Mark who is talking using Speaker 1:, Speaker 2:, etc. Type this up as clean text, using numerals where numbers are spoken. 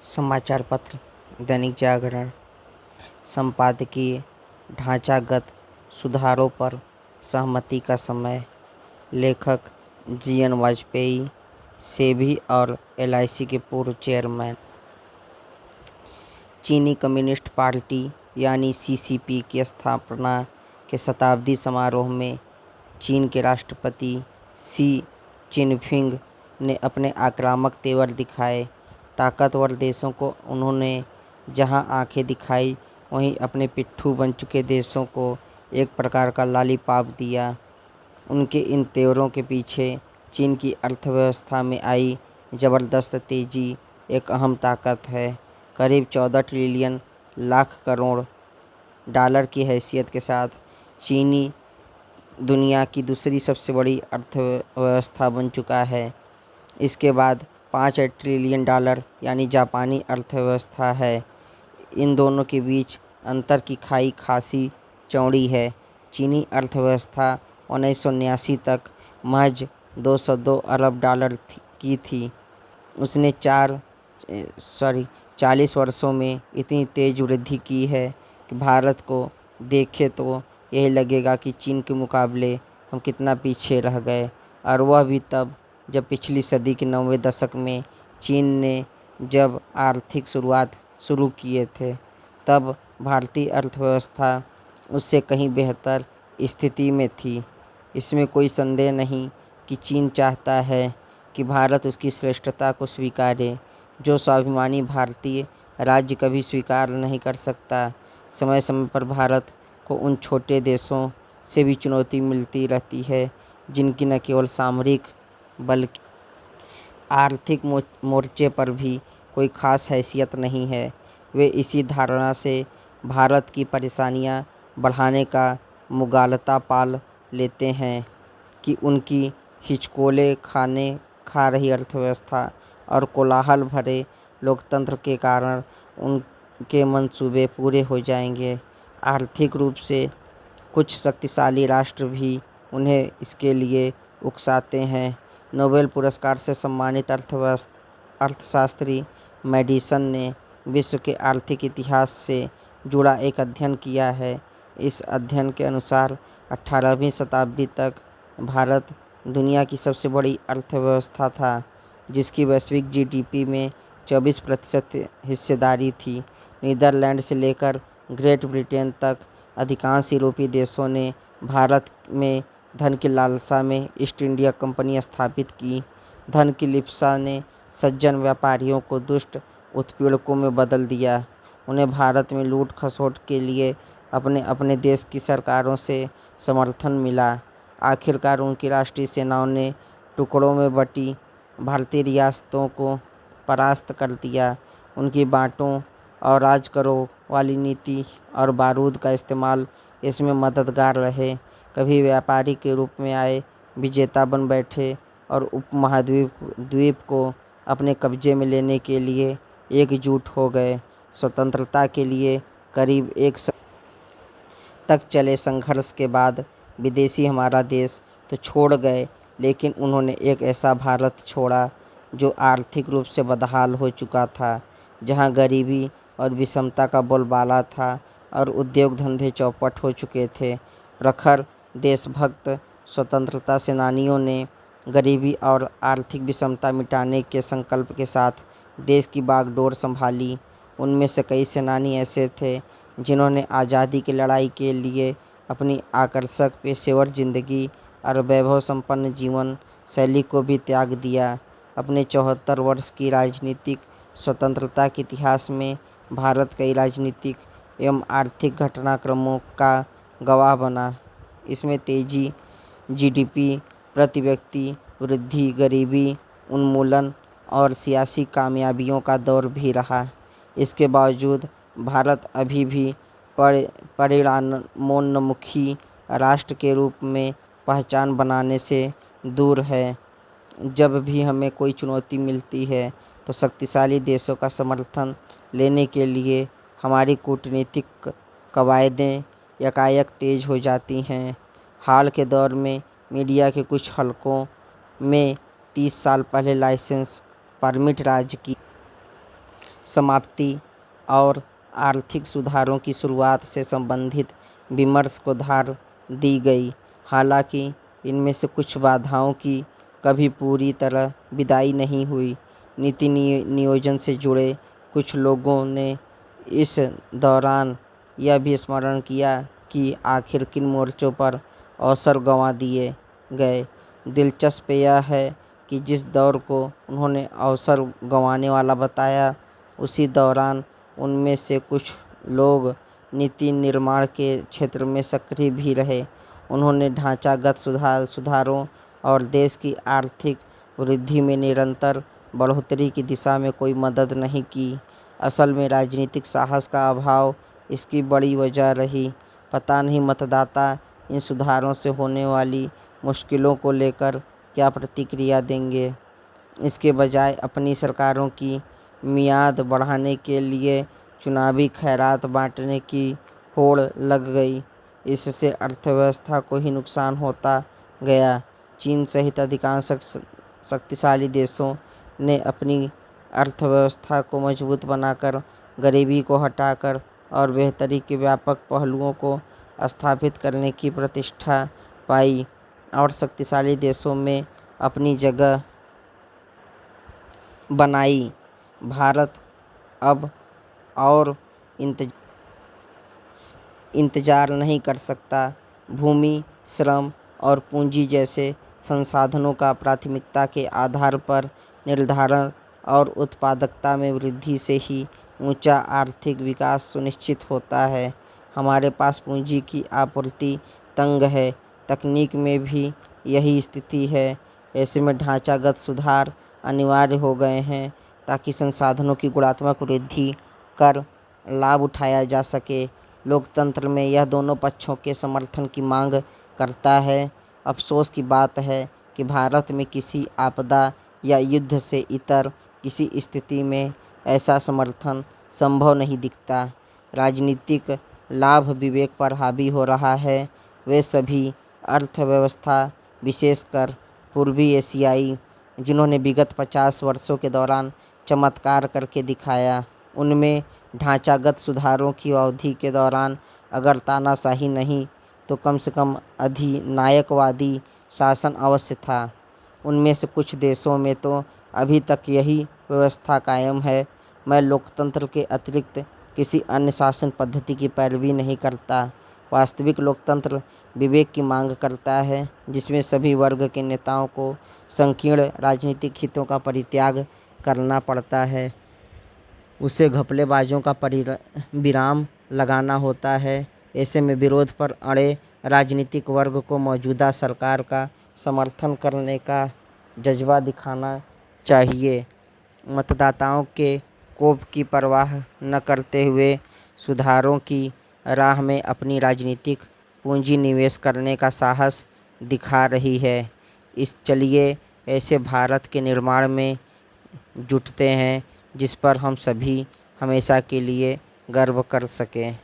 Speaker 1: समाचार पत्र दैनिक जागरण संपादकीय ढांचागत सुधारों पर सहमति का समय। लेखक जीएन वाजपेयी, सेबी और एलआईसी के पूर्व चेयरमैन। चीनी कम्युनिस्ट पार्टी यानी सीसीपी की स्थापना के शताब्दी समारोह में चीन के राष्ट्रपति शी चिनफिंग ने अपने आक्रामक तेवर दिखाए। ताकतवर देशों को उन्होंने जहां आंखें दिखाई, वहीं अपने पिट्ठू बन चुके देशों को एक प्रकार का लॉलीपॉप दिया। उनके इन तेवरों के पीछे चीन की अर्थव्यवस्था में आई ज़बरदस्त तेजी एक अहम ताकत है। करीब 14 ट्रिलियन लाख करोड़ डॉलर की हैसियत के साथ चीनी दुनिया की दूसरी सबसे बड़ी अर्थव्यवस्था बन चुका है। इसके बाद 5 ट्रिलियन डॉलर यानी जापानी अर्थव्यवस्था है। इन दोनों के बीच अंतर की खाई खासी चौड़ी है। चीनी अर्थव्यवस्था 1989 तक महज 202 अरब डॉलर की थी। उसने 40 वर्षों में इतनी तेज़ वृद्धि की है कि भारत को देखे तो यही लगेगा कि चीन के मुकाबले हम कितना पीछे रह गए, और वह भी तब जब पिछली सदी के 90 दशक में चीन ने जब आर्थिक शुरुआत शुरू किए थे, तब भारतीय अर्थव्यवस्था उससे कहीं बेहतर स्थिति में थी। इसमें कोई संदेह नहीं कि चीन चाहता है कि भारत उसकी श्रेष्ठता को स्वीकारे, जो स्वाभिमानी भारतीय राज्य कभी स्वीकार नहीं कर सकता। समय समय पर भारत को उन छोटे देशों से भी चुनौती मिलती रहती है जिनकी न केवल सामरिक बल्कि आर्थिक मोर्चे पर भी कोई खास हैसियत नहीं है। वे इसी धारणा से भारत की परेशानियां बढ़ाने का मुगालता पाल लेते हैं कि उनकी हिचकोले खा रही अर्थव्यवस्था और कोलाहल भरे लोकतंत्र के कारण उनके मंसूबे पूरे हो जाएंगे। आर्थिक रूप से कुछ शक्तिशाली राष्ट्र भी उन्हें इसके लिए उकसाते हैं। नोबेल पुरस्कार से सम्मानित अर्थशास्त्री मैडिसन ने विश्व के आर्थिक इतिहास से जुड़ा एक अध्ययन किया है। इस अध्ययन के अनुसार 18वीं शताब्दी तक भारत दुनिया की सबसे बड़ी अर्थव्यवस्था था, जिसकी वैश्विक जीडीपी में 24% हिस्सेदारी थी। नीदरलैंड से लेकर ग्रेट ब्रिटेन तक अधिकांश यूरोपीय देशों ने भारत में धन की लालसा में ईस्ट इंडिया कंपनी स्थापित की। धन की लिप्सा ने सज्जन व्यापारियों को दुष्ट उत्पीड़कों में बदल दिया। उन्हें भारत में लूट खसोट के लिए अपने अपने देश की सरकारों से समर्थन मिला। आखिरकार उनकी राष्ट्रीय सेनाओं ने टुकड़ों में बटी भारतीय रियासतों को परास्त कर दिया। उनकी बांटो और राज करो वाली नीति और बारूद का इस्तेमाल इसमें मददगार रहे। कभी व्यापारी के रूप में आए, विजेता बन बैठे और द्वीप को अपने कब्जे में लेने के लिए एकजुट हो गए। स्वतंत्रता के लिए करीब एक तक चले संघर्ष के बाद विदेशी हमारा देश तो छोड़ गए, लेकिन उन्होंने एक ऐसा भारत छोड़ा जो आर्थिक रूप से बदहाल हो चुका था, जहां गरीबी और विषमता का बोलबाला था और उद्योग धंधे चौपट हो चुके थे। प्रखर देशभक्त स्वतंत्रता सेनानियों ने गरीबी और आर्थिक विषमता मिटाने के संकल्प के साथ देश की बागडोर संभाली। उनमें से कई सेनानी ऐसे थे जिन्होंने आज़ादी की लड़ाई के लिए अपनी आकर्षक पेशेवर जिंदगी और वैभव संपन्न जीवन शैली को भी त्याग दिया। अपने 74 वर्ष की राजनीतिक स्वतंत्रता के इतिहास में भारत कई राजनीतिक एवं आर्थिक घटनाक्रमों का गवाह बना। इसमें तेजी, जीडीपी प्रति व्यक्ति वृद्धि, गरीबी उन्मूलन और सियासी कामयाबियों का दौर भी रहा। इसके बावजूद भारत अभी भी परिणामोन्मुखी राष्ट्र के रूप में पहचान बनाने से दूर है। जब भी हमें कोई चुनौती मिलती है तो शक्तिशाली देशों का समर्थन लेने के लिए हमारी कूटनीतिक कवायदें यकायक तेज हो जाती हैं। हाल के दौर में मीडिया के कुछ हलकों में 30 साल पहले लाइसेंस परमिट राज्य की समाप्ति और आर्थिक सुधारों की शुरुआत से संबंधित विमर्श को धार दी गई। हालांकि इनमें से कुछ बाधाओं की कभी पूरी तरह विदाई नहीं हुई। नीति नियोजन से जुड़े कुछ लोगों ने इस दौरान यह भी स्मरण किया कि आखिर किन मोर्चों पर अवसर गंवा दिए गए। दिलचस्प यह है कि जिस दौर को उन्होंने अवसर गंवाने वाला बताया, उसी दौरान उनमें से कुछ लोग नीति निर्माण के क्षेत्र में सक्रिय भी रहे। उन्होंने ढांचागत सुधारों और देश की आर्थिक वृद्धि में निरंतर बढ़ोतरी की दिशा में कोई मदद नहीं की। असल में राजनीतिक साहस का अभाव इसकी बड़ी वजह रही। पता नहीं मतदाता इन सुधारों से होने वाली मुश्किलों को लेकर क्या प्रतिक्रिया देंगे। इसके बजाय अपनी सरकारों की मियाद बढ़ाने के लिए चुनावी खैरात बांटने की होड़ लग गई। इससे अर्थव्यवस्था को ही नुकसान होता गया। चीन सहित अधिकांश शक्तिशाली देशों ने अपनी अर्थव्यवस्था को मजबूत बनाकर, गरीबी को हटाकर और बेहतरी के व्यापक पहलुओं को स्थापित करने की प्रतिष्ठा पाई और शक्तिशाली देशों में अपनी जगह बनाई। भारत अब और इंतजार नहीं कर सकता। भूमि, श्रम और पूंजी जैसे संसाधनों का प्राथमिकता के आधार पर निर्धारण और उत्पादकता में वृद्धि से ही ऊंचा आर्थिक विकास सुनिश्चित होता है। हमारे पास पूंजी की आपूर्ति तंग है। तकनीक में भी यही स्थिति है। ऐसे में ढांचागत सुधार अनिवार्य हो गए हैं ताकि संसाधनों की गुणात्मक वृद्धि कर लाभ उठाया जा सके। लोकतंत्र में यह दोनों पक्षों के समर्थन की मांग करता है। अफसोस की बात है कि भारत में किसी आपदा या युद्ध से इतर किसी स्थिति में ऐसा समर्थन संभव नहीं दिखता। राजनीतिक लाभ विवेक पर हावी हो रहा है। वे सभी अर्थव्यवस्था, विशेषकर पूर्वी एशियाई, जिन्होंने विगत 50 वर्षों के दौरान चमत्कार करके दिखाया, उनमें ढांचागत सुधारों की अवधि के दौरान अगर तानाशाही नहीं तो कम से कम अधिनायकवादी शासन अवश्य था। उनमें से कुछ देशों में तो अभी तक यही व्यवस्था कायम है। मैं लोकतंत्र के अतिरिक्त किसी अन्य शासन पद्धति की पैरवी नहीं करता। वास्तविक लोकतंत्र विवेक की मांग करता है, जिसमें सभी वर्ग के नेताओं को संकीर्ण राजनीतिक हितों का परित्याग करना पड़ता है। उसे घपलेबाजों का विराम लगाना होता है। ऐसे में विरोध पर अड़े राजनीतिक वर्ग को मौजूदा सरकार का समर्थन करने का जज्बा दिखाना चाहिए। मतदाताओं के कोप की परवाह न करते हुए सुधारों की राह में अपनी राजनीतिक पूंजी निवेश करने का साहस दिखा रही है। चलिए ऐसे भारत के निर्माण में जुटते हैं जिस पर हम सभी हमेशा के लिए गर्व कर सकें।